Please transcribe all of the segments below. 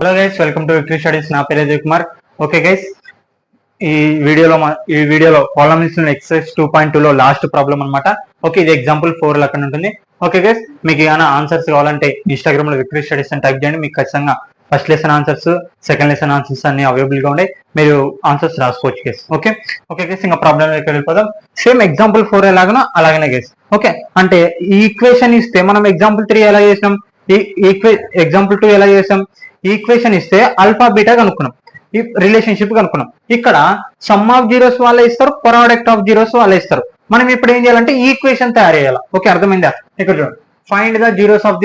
Hello guys, welcome to victory studies. నా పేరు Ajay Kumar. Okay guys, ఈ వీడియోలో కాలమ్స్ ఎక్సర్సైజ్ 2.2 లో లాస్ట్ ప్రాబ్లం అన్నమాట. ఓకే, ఇది ఎగ్జాంపుల్ 4 అక్కడ ఉంటుంది. ఓకే గైస్, మీకు ఏమైనా ఆన్సర్స్ కావాలంటే ఇన్స్టాగ్రామ్ లో విక్టరీ స్టడీస్ అని టైప్ చేయండి. మీకు ఖచ్చితంగా first lesson answers, second lesson answers అన్ని అవైలబుల్ గా ఉన్నాయి. మీరు ఆన్సర్స్ రాసుకోవచ్చు గైస్. ఓకే గైస్, ఇంకా ప్రాబ్లం వెళ్ళిపోదాం. సేమ్ ఎగ్జాంపుల్ 4 ఎలాగనో అలాగనే గైస్. ఓకే, అంటే ఈ ఈక్వేషన్ ఇస్తే మనం ఎగ్జాంపుల్ 3 ఎలా చేసినాం, ఎగ్జాంపుల్ 2 ఎలా చేసాం. ఈక్వేషన్ ఇస్తే ఆల్ఫా బీటా కనుక్కున్నాం, ఈ రిలేషన్షిప్ కనుక్కున్నాం. ఇక్కడ సమ్ ఆఫ్ జీరోస్ వాళ్ళే ఇస్తారు, ప్రోడక్ట్ ఆఫ్ జీరోస్ వాళ్ళే ఇస్తారు. మనం ఇప్పుడు ఏం చేయాలంటే ఈక్వేషన్ తయారు చేయాలి. ఓకే, అర్థమైందా? ఇక్కడ చూడండి, find the zeros of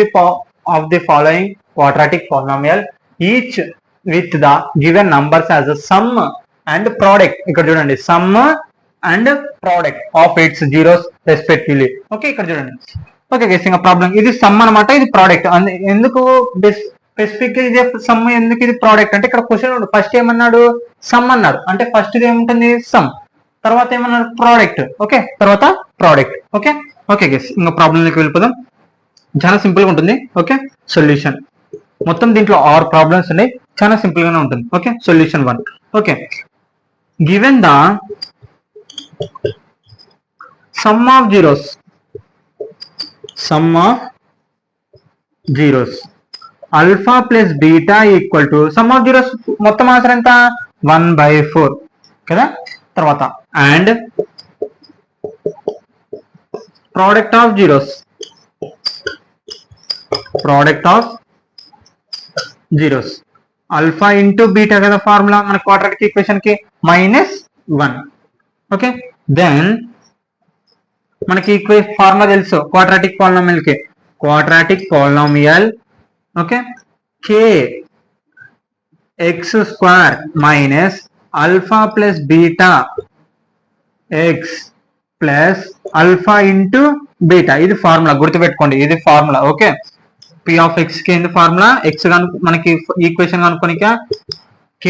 the following quadratic polynomial each with the given numbers as a some and product. ఇక్కడ చూడండి, some and product of it's zeros respectively. Okay, ఇక్కడ చూడండి. ఓకే గైస్, ఇంకా ప్రాబ్లం ఇది సమ్ అనమాట, ఇది ప్రోడక్ట్. ఎందుకు specific గా ఇది సమ్, ఎందుకు ఇది ప్రోడక్ట్ అంటే ఇక్కడ క్వశ్చన్ ఫస్ట్ ఏమన్నాడు, సమ్ అన్నాడు. అంటే ఫస్ట్ ఏముంటుంది, సమ్, తర్వాత ఏమన్నాడు, ప్రోడక్ట్. ఓకే, తర్వాత ప్రోడక్ట్. ఓకే గైస్, ఇంకా ప్రాబ్లంలోకి వెళ్ళిపోదాం. చాలా సింపుల్ గా ఉంటుంది. ఓకే, సొల్యూషన్ మొత్తం దీంట్లో 6 ప్రాబ్లమ్స్ ఉన్నాయి. చాలా సింపుల్ గానే ఉంటుంది. Okay, solution 1. Okay, given the sum of zeros alpha plus beta equal to some of zeros మొత్తం ఆన్సర్ ఎంత, 1/4 కదా. తర్వాత and product of zeros alpha into beta కదా ఫార్ములా మన క్వాడ్రాటిక్ ఈక్వేషన్ కి, -1. ఓకే, దెన్ మనకి ఫార్ములా తెలుసు quadratic polynomial. Okay, k x square minus alpha plus beta x plus alpha into beta. ఇది ఫార్ములా, గుర్తుపెట్టుకోండి, ఇది formula. Okay, p of x కి ఏంది ఫార్ములా, ఎక్స్ మనకి ఈక్వేషన్ కనుక్కోనిక k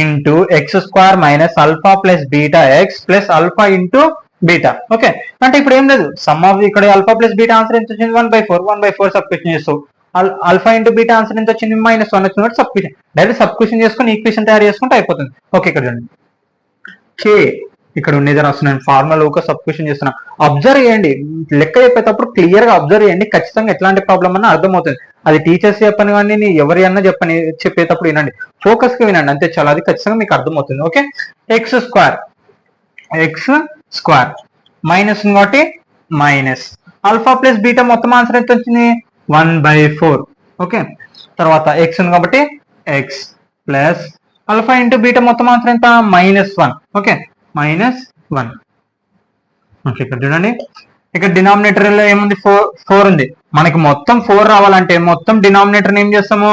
into x square minus alpha plus beta x plus alpha into beta. Okay, అంటే ఇప్పుడు ఏం లేదు, సమ్ ఆఫ్ ఇక్కడ ఆల్ఫా ప్లస్ బీటా ఆన్సర్ ఎంత వచ్చింది, 1/4 సబ్స్టిట్యూషన్ చేస్తావు. ఆల్ఫా ఇంటూ బీటా ఆన్సర్ ఎంత వచ్చింది, -1 వచ్చింది. సబ్స్టిట్యూషన్ డైరెక్ట్ సబ్స్టిట్యూషన్ చేసుకుని ఈక్వేషన్ తయారు చేసుకుంటే అయిపోతుంది. ఓకే, ఇక్కడ చూడండి, k ఇక్కడ ఉండేది రాస్తున్నాను, ఫార్ములా ఒక సబ్స్టిట్యూషన్ చేస్తున్నా. అబ్జర్వ్ చేయండి, లెక్క చెప్పేటప్పుడు క్లియర్ గా అబ్జర్వ్ చేయండి, ఖచ్చితంగా ఎట్లాంటి ప్రాబ్లం అన్నా అర్థమవుతుంది. అది టీచర్స్ చెప్పని కానీ ఎవరి అన్నా చెప్పేటప్పుడు వినండి, ఫోకస్ గా వినండి, అంతే చాలా, అది ఖచ్చితంగా మీకు అర్థమవుతుంది. ఓకే, ఎక్స్ స్క్వేర్ మైనస్ కాబట్టి మైనస్ ఆల్ఫా ప్లస్ బీటా మొత్తం ఆన్సర్ ఎంత వచ్చింది, 1/4. ఓకే, తర్వాత ఎక్స్ ఉంది కాబట్టి X plus alpha into beta మొత్తం ఆన్సర్ ఎంత, -1. ఓకే, -1. ఓకే, ఇక్కడ చూడండి, ఇక్కడ డినామినేటర్ లో ఏముంది, 4 ఉంది. మనకి మొత్తం 4 రావాలంటే మొత్తం డినామినేటర్ ఏం చేస్తాము,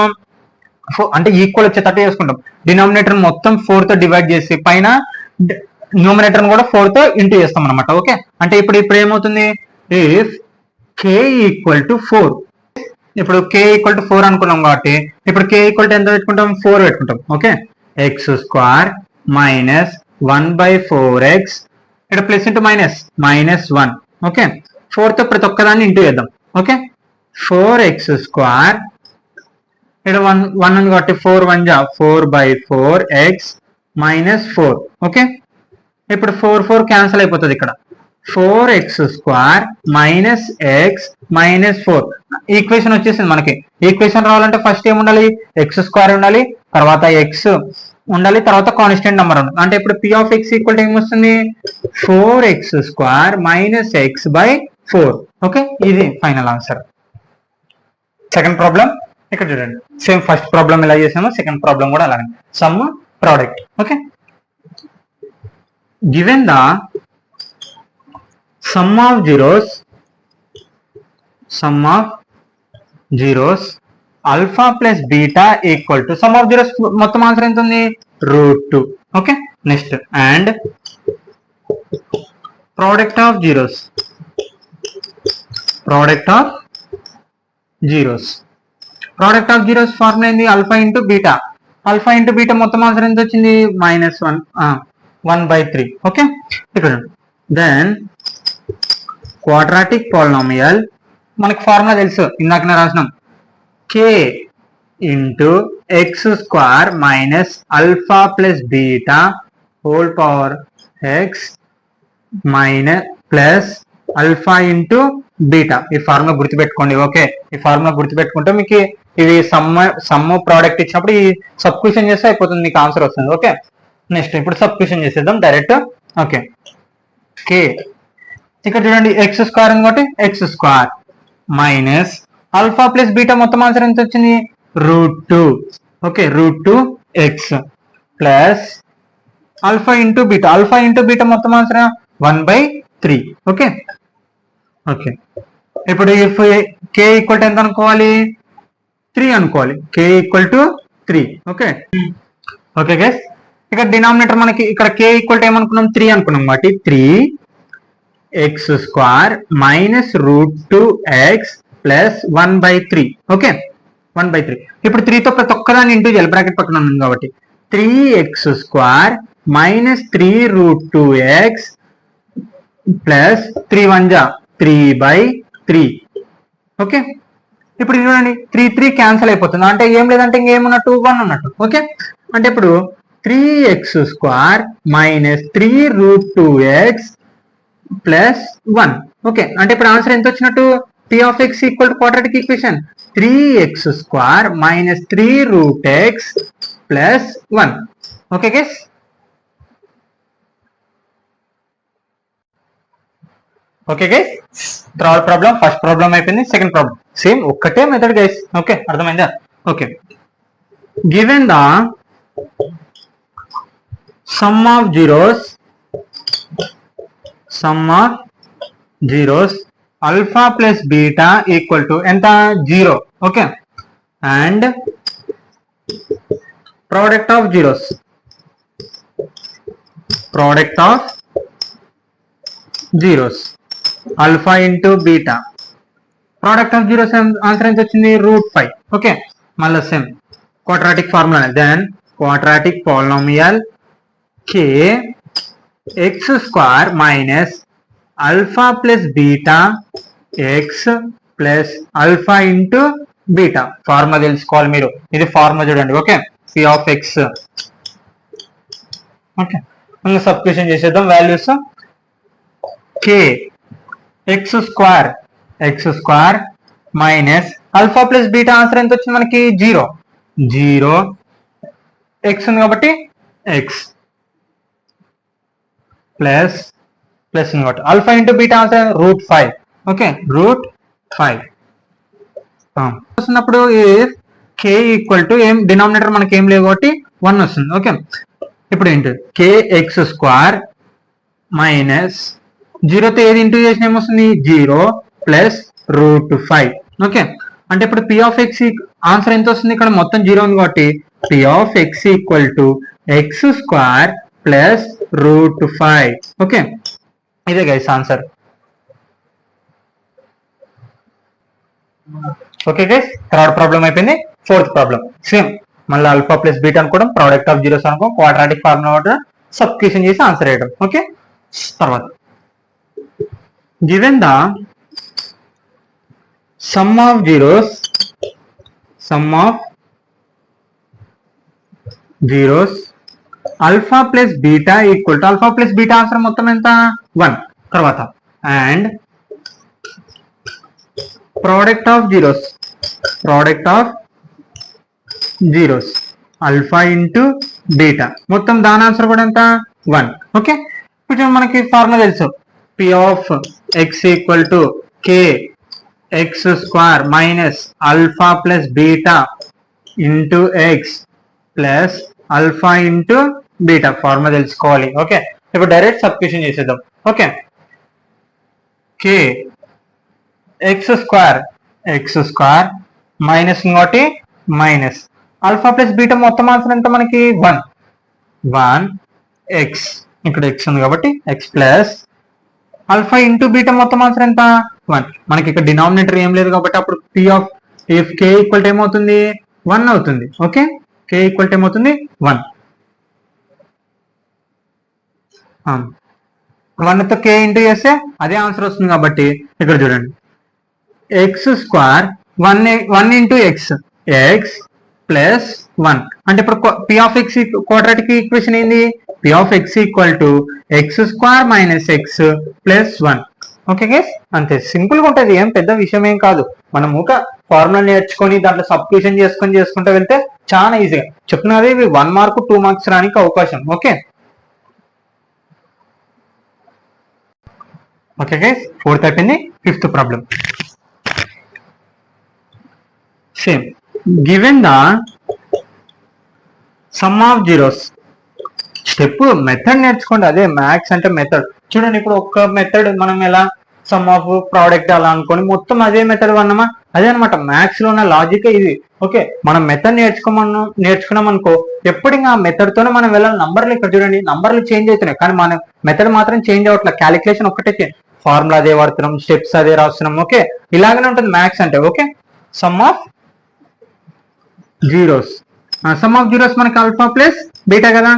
అంటే ఈక్వల్ వచ్చేటట్టు చేసుకుంటాం. డినామినేటర్ మొత్తం 4 తో డివైడ్ చేసి పైన న్యూమినేటర్ కూడా 4 తో ఇంటూ చేస్తాం అనమాట. ఓకే, అంటే ఇప్పుడు ఏమవుతుంది, ఇఫ్ k ఈక్వల్ టు 4, ఇప్పుడు k ఈక్వల్ టు 4 అనుకున్నాం కాబట్టి ఇప్పుడు k ఈక్వల్ టు ఎంత పెట్టుకుంటాం, 4 పెట్టుకుంటాం. Okay, X square minus 1/4x, ఇక్కడ ప్లస్ ఇంటూ -1. ఓకే, 4 తో ప్రతి ఒక్కదాన్ని ఇంటూ చేద్దాం. ఓకే, 4x స్క్వేర్, ఇక్కడ 1 ఉంది కాబట్టి 4 1 జా 4/4x -4. ఓకే, ఇప్పుడు 4 క్యాన్సిల్ అయిపోతుంది. ఇక్కడ 4x square minus X -4 equation వచ్చేసింది. మనకి ఈక్వేషన్ రావాలంటే ఫస్ట్ ఏముండాలి, ఎక్స్ స్క్వేర్ ఉండాలి, తర్వాత ఎక్స్ ఉండాలి, తర్వాత కాన్స్టెంట్ నెంబర్ ఉండాలి. అంటే ఇప్పుడు p of x equal to ఏమొస్తుంది, 4x square minus x/4. Okay, ఇది ఫైనల్ ఆన్సర్. సెకండ్ ప్రాబ్లం ఇక్కడ చూడండి, సేమ్ ఫస్ట్ ప్రాబ్లం ఎలా చేసామో సెకండ్ ప్రాబ్లం కూడా అలాగే, some product. Okay, given the sum of zeros alpha plus beta equal to sum of zeros మొత్తం answer ఎంత ఉంది, √2. Okay, next and product of zeros formula ఏంది, ఆల్ఫా ఇంటూ బీటా మొత్తం answer ఎంత వచ్చింది, -1/3. ఓకే, ఇక్కడ దెన్ క్వాడ్రాటిక్ పాలినామియల్ మనకి formula తెలుసు, ఇందాకనే రాసినాం, k into x square minus alpha plus beta whole power X minus plus alpha into beta. ఈ formula గుర్తుపెట్టుకోండి. ఓకే, ఈ ఫార్ములా గుర్తుపెట్టుకుంటే మీకు ఇది సమ్ ప్రోడక్ట్ ఇచ్చినప్పుడు ఈ సబ్స్టిట్యూషన్ చేస్తే అయిపోతుంది, మీకు ఆన్సర్ వస్తుంది. ఓకే, నెక్స్ట్ ఇప్పుడు సబ్స్టిట్యూషన్ చేసేద్దాం డైరెక్ట్. ఓకే, కే ఇక్కడ చూడండి ఎక్స్ స్క్వేర్ ఇంకోటి x square minus alpha plus beta మొత్తం ఆన్సర్ ఎంత వచ్చింది √2. Okay, √2 x plus alpha into beta మొత్తం ఆన్సర్ 1/3. ఓకే ఓకే, ఇప్పుడు ఇఫ్ కే ఈక్వల్ టు ఎంత అనుకోవాలి 3 అనుకోవాలి. K equal to 3. Okay okay guys, ఇక్కడ డినామినేటర్ మనకి ఇక్కడ కే ఈక్వల్ టు ఏమనుకున్నాం 3 అనుకున్నాం కాబట్టి 3x square minus √2x plus 1/3. Okay 1/3. ఇప్పుడు 3తో ప్రతి ఒక్కదాన్ని ఇంటూ చేయాలి, బ్రాకెట్ పక్కన ఉంది కాబట్టి 3x square minus 3√2x plus 3 1 జా 3/3. ఓకే, ఇప్పుడు చూడండి 3 క్యాన్సిల్ అయిపోతుంది, అంటే ఏం లేదంటే ఇంకేమున్నట్టు 1 ఉన్నట్టు. ఓకే, అంటే ఇప్పుడు 3x square minus 3√2x plus 1. Okay, అంటే ఇప్పుడు ఆన్సర్ ఎంత వచ్చినట్టు p of x equal to quadratic equation 3x square minus 3√x plus 1. Okay guys, okay guys, third problem first problem అయిపోయింది. సెకండ్ ప్రాబ్లం సేమ్ ఒక్కటే method guys. Okay, అర్థమైందా? Okay, given the sum of zeros alpha plus beta equal to ఎంత 0. Okay, and product of zeros alpha into beta. Product of zeros answer ఎంత వచ్చింది √5. Okay, మళ్ళీ same quadratic formula. Then quadratic polynomial కే x square minus alpha plus beta x plus alpha into beta. Formula తెలుసుకోవాలి మీరు, ఇది formula చూడండి. Okay, p of X. Okay, ఇంకా substitution చేసేద్దాం వాల్యూస్. కే x square minus alpha plus beta answer ఎంత వచ్చింది మనకి 0 ఎక్స్ ఉంది కాబట్టి ఎక్స్ ప్లస్ ఉంది కాబట్టి alpha into beta answer √5. Okay, √5 వస్తున్నప్పుడు కే ఈక్వల్ టు ఏం డినామినేటర్ మనకి ఏం లేవు కాబట్టి 1 వస్తుంది. ఓకే, ఇప్పుడు ఏంటి కే ఎక్స్ స్క్వేర్ మైనస్ 0తో ఏది ఇంటూ చేసిన ఏమొస్తుంది 0 ప్లస్ √5. ఓకే, అంటే ఇప్పుడు p ఆఫ్ ఎక్స్ ఆన్సర్ ఎంత వస్తుంది, ఇక్కడ మొత్తం 0 ఉంది కాబట్టి p of x equal to x square plus √5. Okay, ఇదే guys answer. Okay guys, third problem అయిపోయింది. ఫోర్త్ ప్రాబ్లం సేమ్ మళ్ళీ ఆల్ఫా ప్లస్ బీటా అనుకోవడం, ప్రోడక్ట్ ఆఫ్ జీరోస్ అనుకో, క్వాడ్రాటిక్ ఫార్ములా సబ్స్టిట్యూషన్ చేసి ఆన్సర్ చేయడం. ఓకే, తర్వాత given the sum of zeros alpha plus beta equal to alpha plus beta answer మొత్తం ఎంత 1. తర్వాత and product of zeros alpha into beta మొత్తం దాని ఆన్సర్ కూడా ఎంత 1. ఓకే, ఇప్పుడు మనకి ఫార్ములా తెలుసు p of x equal to K x square minus alpha plus beta into x plus alpha into beta. Formula తెలుసుకోవాలి. ఓకే, ఇప్పుడు డైరెక్ట్ సబ్స్టిట్యూషన్ చేసేద్దాం. ఓకే, కే ఎక్స్ స్క్వేర్ మైనస్ ఇంకోటి మైనస్ ఆల్ఫా ప్లస్ బీటా మొత్తం answer ఎంత మనకి 1 X, ఇక్కడ X ఉంది కాబట్టి X plus alpha into beta మొత్తం ఆన్సర్ ఎంత 1. మనకి ఇక్కడ డినామినేటర్ ఏం లేదు కాబట్టి అప్పుడు p of if k equal to ఏమవుతుంది 1 అవుతుంది. ఓకే, కే ఈక్వల్ టు ఏమవుతుంది 1. 1తో కే ఇంటూ చేస్తే అదే ఆన్సర్ వస్తుంది కాబట్టి ఇక్కడ చూడండి x square 1 into x plus 1. అంటే ఇప్పుడు p of x quadratic equation ఏంది? P of x equal to x square minus x plus 1. Okay guys, అంతే సింపుల్ గా ఉంటుంది, ఏం పెద్ద విషయం ఏం కాదు. మనం ఒక ఫార్ములా నేర్చుకొని దాంట్లో సబ్స్టిట్యూషన్ చేసుకుంటూ వెళ్తే చాలా ఈజీగా చెప్తున్నది. ఇవి 1 మార్క్ 2 మార్క్స్ రానికి అవకాశం. ఓకే ఓకే గైస్, 4th అయిపోయింది. 5th problem same. Given the sum of zeros. Step method నేర్చుకోండి, అదే మ్యాథ్స్ అంటే మెథడ్. చూడండి, ఇప్పుడు ఒక్క మెథడ్ మనం ఎలా సమ్ ఆఫ్ ప్రోడక్ట్ అలా అనుకోని మొత్తం అదే మెథడ్ అన్నమా, అదే అనమాట మ్యాథ్స్ లో ఉన్న లాజిక్ ఇది. ఓకే, మనం మెథడ్ నేర్చుకున్నాం అనుకో, ఎప్పుడు ఇంకా ఆ మెథడ్ తోనే మనం వెళ్ళాలి. నంబర్లు ఇక్కడ చూడండి, నంబర్లు చేంజ్ అవుతున్నాయి కానీ మన మెథడ్ మాత్రం చేంజ్ అవ్వట్లేదు. క్యాలిక్యులేషన్ ఒక్కటే, ఫార్ములా అదే వాడుతున్నాం, స్టెప్స్ అదే రాస్తున్నాం. ఓకే, ఇలాగనే ఉంటుంది మ్యాథ్స్ అంటే. Okay, some of zeros. Some of zeros మనకి ఆల్ఫా ప్లస్ బీటా కదా.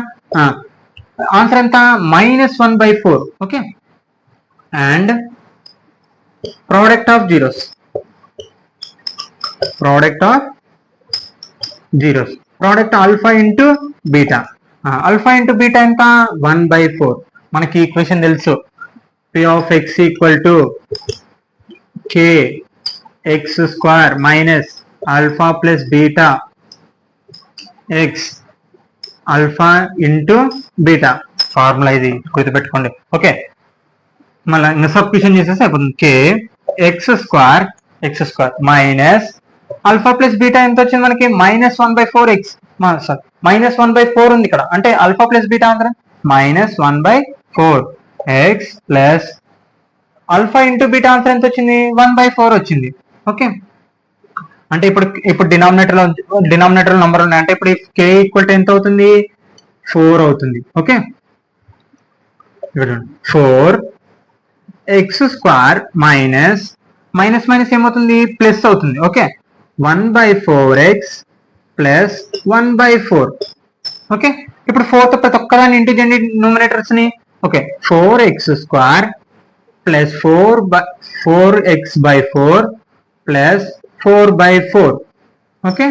ఆన్సర్ ఎంత? -1/4. Okay, and product of zeros. Product of zeros, product alpha into beta. Alpha into beta ఎంత? 1/4. మనకి ఈక్వేషన్ తెలుసు, P of x equal to K x square minus alpha plus beta X alpha into beta. Formula ఇది గుర్తుపెట్టుకోండి. Okay, మళ్ళీ ఇంకా substitution చేసేసి అయిపోతుంది. కే x square minus alpha plus beta ఎంత వచ్చింది మనకి? -1/4 ఎక్స్. సారీ, -1/4 ఉంది ఇక్కడ, అంటే ఆల్ఫా ప్లస్ బీటా అంటే -1/4 X plus alpha into beta answer ఎంత వచ్చింది? 1/4 వచ్చింది. ఓకే, అంటే ఇప్పుడు డినామినేటర్ లో నంబర్ ఉన్నాయి, అంటే ఇప్పుడు కే ఈక్వల్ టు ఎంత అవుతుంది? 4 అవుతుంది. ఓకే, 4 ఎక్స్ స్క్వేర్ మైనస్ ఏమవుతుంది? ప్లస్ అవుతుంది. Okay, 1/4x plus 1/4. ఓకే, ఇప్పుడు 4తో ప్రతి ఒక్కదాన్ని ఇంటూ చేయండి న్యూమరేటర్స్ ని. Okay, 4x square plus 4x/4 plus 4/4. Okay,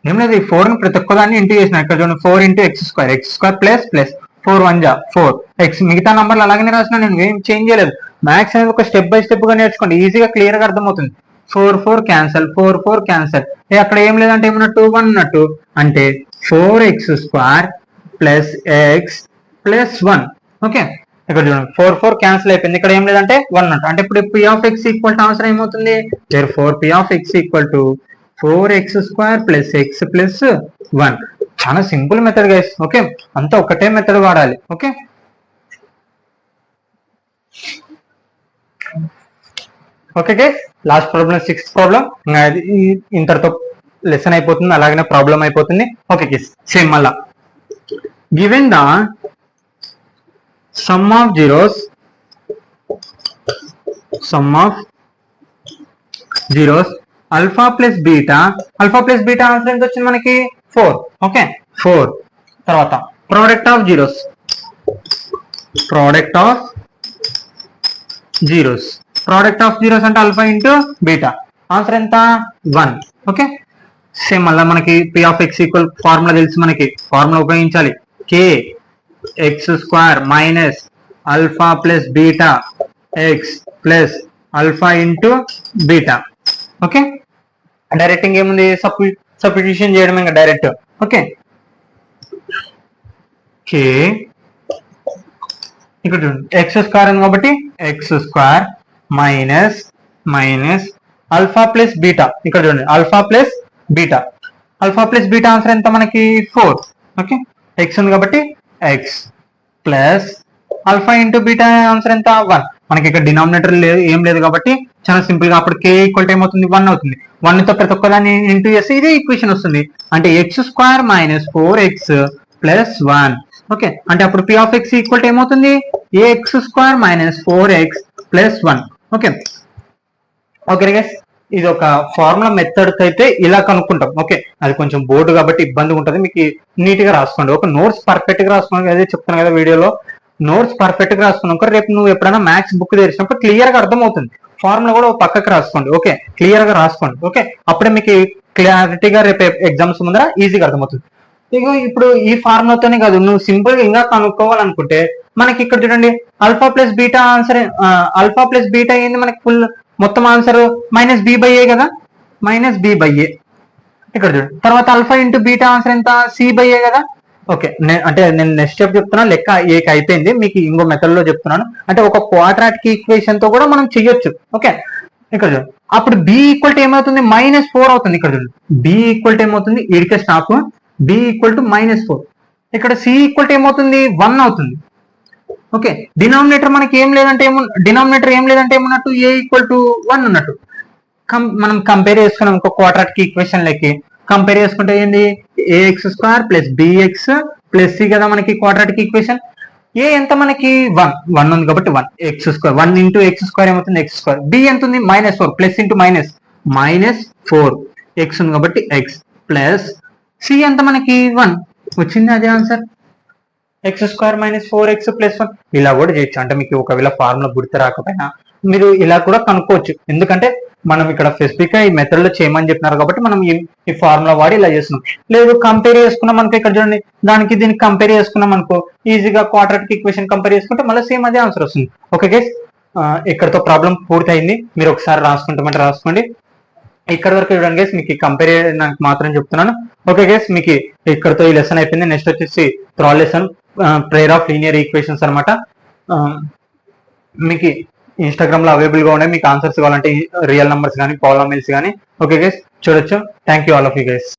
ఏం లేదు, ఈ 4 ని ప్రతి ఒక్కదాన్ని ఇంటూ చేసిన. ఇక్కడ చూడండి, 4 ఇంటూ ఎక్స్ స్క్వేర్ ప్లస్ 4 1 జా 4 ఎక్స్. మిగతా నంబర్లు అలాగనే రాసిన, నేను ఏం చేంజ్ చేయలేదు. మ్యాథ్స్ అనేది ఒక స్టెప్ బై స్టెప్ గా నేర్చుకోండి, ఈజీగా క్లియర్ గా అర్థమవుతుంది. 4 క్యాన్సల్, 4 క్యాన్సల్. అక్కడ ఏం లేదంటే ఏమన్నట్టు? 1 ఉన్నట్టు. అంటే 4x square plus x plus 1. Okay, ఇక్కడ చూడండి, 4 క్యాన్సిల్ అయిపోయింది. ఇక్కడ ఏం లేదంటే 1 ఉన్నట్టు. అంటే ఇప్పుడు p of x equal to answer ఏమవుతుంది? P of x equal to 4x square plus x plus 1. చాలా సింపుల్ మెథడ్ గైస్. ఓకే, అంతా ఒకటే మెథడ్ వాడాలి. Okay, okay guys, last problem 6th problem. ఇంతటితో లెసన్ అయిపోతుంది, అలాగనే ప్రాబ్లం అయిపోతుంది. ఓకే గైస్, సేమ్ మళ్ళా given the sum of zeros alpha plus beta answer ఎంత వచ్చింది మనకి? 4. ఓకే, 4. తర్వాత ప్రోడక్ట్ ఆఫ్ జీరోస్ అంటే ఆల్ఫా ఇంటూ బీటా ఆన్సర్ ఎంత? 1. ఓకే, సేమ్ మళ్ళీ మనకి P of x equal formula తెలుసు, మనకి ఫార్ములా ఉపయోగించాలి. కే x square minus alpha plus beta x plus alpha into beta. Okay, direct ఏముంది? సబ్స్టిట్యూషన్ చేయడం ఇంకా డైరెక్ట్. ఓకే, కే ఇక్కడ ఎక్స్ స్క్వేర్ ఉంది కాబట్టి X square minus alpha plus beta. ఇక్కడ చూడండి, ఆల్ఫా ప్లస్ బీటా ఆన్సర్ ఎంత మనకి? 4. ఓకే, ఎక్స్ ఉంది కాబట్టి X plus alpha into beta answer ఎంత? 1. మనకి ఇక్కడ డినామినేటర్ లేదు, ఏం లేదు కాబట్టి చాలా సింపుల్ గా అప్పుడు కే ఈక్వల్ టు ఏమవుతుంది? 1 అవుతుంది. 1 తో ప్రతి ఒక్కదాన్ని ఇంటూ చేస్తే ఇదే ఈక్వేషన్ వస్తుంది. అంటే x square minus 4x plus 1. Okay, అంటే అప్పుడు p of x equal to ఏమవుతుంది? A x square minus 4x plus 1. Okay okay guys, ఇది ఒక ఫార్ములా మెథడ్ అయితే ఇలా కనుక్కుంటాం. ఓకే, అది కొంచెం బోర్డు కాబట్టి ఇబ్బంది ఉంటుంది, మీకు నీట్ గా రాసుకోండి. ఒక నోట్స్ పర్ఫెక్ట్ గా రాసుకోండి, అదే చెప్తాను కదా వీడియోలో. నోట్స్ పర్ఫెక్ట్ గా రాసుకున్నాక రేపు నువ్వు ఎప్పుడైనా మ్యాథ్స్ బుక్ తెరిచినప్పుడు క్లియర్ గా అర్థమవుతుంది. ఫార్ములా కూడా పక్కకు రాసుకోండి, ఓకే, క్లియర్ గా రాసుకోండి, ఓకే, అప్పుడే మీకు క్లారిటీగా రేపు ఎగ్జామ్స్ ముందర ఈజీగా అర్థమవుతుంది. ఇగో ఇప్పుడు ఈ ఫార్ములాతోనే కాదు, నువ్వు సింపుల్ గా ఇంకా కనుక్కోవాలనుకుంటే మనకి ఇక్కడ చూడండి, alpha plus beta answer, alpha plus beta ఏంది మనకి ఫుల్ మొత్తం ఆన్సర్ మైనస్ బి బై ఏ కదా, మైనస్ బి బై ఏ. ఇక్కడ చూడండి, తర్వాత ఆల్ఫా ఇంటూ బీటా ఆన్సర్ ఎంత, సి బై ఏ కదా. ఓకే, అంటే నేను నెక్స్ట్ స్టెప్ చెప్తున్నా, లెక్క ఏకి అయిపోయింది, మీకు ఇంకో మెథడ్ లో చెప్తున్నాను. అంటే ఒక క్వాడ్రాటిక్ ఈక్వేషన్ తో కూడా మనం చెయ్యొచ్చు. ఓకే, ఇక్కడ చూడండి, అప్పుడు బి ఈక్వల్ టు ఏమవుతుంది, -4 అవుతుంది. ఇక్కడ చూడండి, బి ఈక్వల్ టు ఏమవుతుంది, ఇడికే స్టాప్, బి ఈక్వల్ టు -4. ఇక్కడ సి ఈక్వల్ టు ఏమవుతుంది, 1 అవుతుంది. ఓకే, డినామినేటర్ మనకి ఏం లేదంటే ఏమున్నట్టు, ఏ ఈక్వల్ టు 1 ఉన్నట్టు. మనం కంపేర్ చేసుకున్నాం ఇంకో క్వాడ్రాటిక్ ఈక్వేషన్ లెక్కి కంపేర్ చేసుకుంటే ఏంది, ax² plus bx plus C కదా మనకి క్వాడ్రాటిక్ ఈక్వేషన్. ఏ ఎంత మనకి 1 ఉంది కాబట్టి 1 1 ఇంటూ x² ఏమవుతుంది, x². బి ఎంత ఉంది, -4 ప్లస్ ఇంటూ -4 x ఉంది కాబట్టి x ప్లస్ సి ఎంత మనకి 1 వచ్చింది, అదే ఆన్సర్, x² - 4x + 1. ఇలా కూడా చేయొచ్చు. అంటే మీకు ఒకవేళ ఫార్ములా గుర్తు రాకపోయినా మీరు ఇలా కూడా కనుక్కోవచ్చు. ఎందుకంటే మనం ఇక్కడ స్పెసిఫిక్ గా ఈ మెథడ్ లో చేయమని చెప్పినారు కాబట్టి మనం ఈ ఫార్ములా వాడి ఇలా చేస్తున్నాం. లేదు కంపేర్ చేసుకున్నాం అనుకో, ఇక్కడ చూడండి, దానికి దీనికి కంపేర్ చేసుకున్నాం అనుకో, ఈజీగా క్వాడ్రాటిక్ ఈక్వేషన్ కంపేర్ చేసుకుంటే మళ్ళీ సేమ్ అదే ఆన్సర్ వస్తుంది. ఓకే గైస్, ఇక్కడతో ప్రాబ్లం పూర్తి అయింది. మీరు ఒకసారి రాసుకుంటామంటే రాసుకోండి. ఇక్కడ వరకు చూడండి గైస్, మీకు కంపేర్ చేయడానికి మాత్రం చెప్తున్నాను. ఓకే గైస్, మీకు ఇక్కడతో ఈ లెసన్ అయిపోయింది. నెక్స్ట్ వచ్చేసి third lesson, prayer of linear equations అనమాట. మీకు ఇన్స్టాగ్రామ్ లో అవైలబుల్ గా ఉన్నాయి. మీకు ఆన్సర్స్ కావాలంటే రియల్ నంబర్స్ కానీ పాలినామియల్స్ కానీ. ఓకే గైస్, చూడొచ్చు. Thank you all of you guys.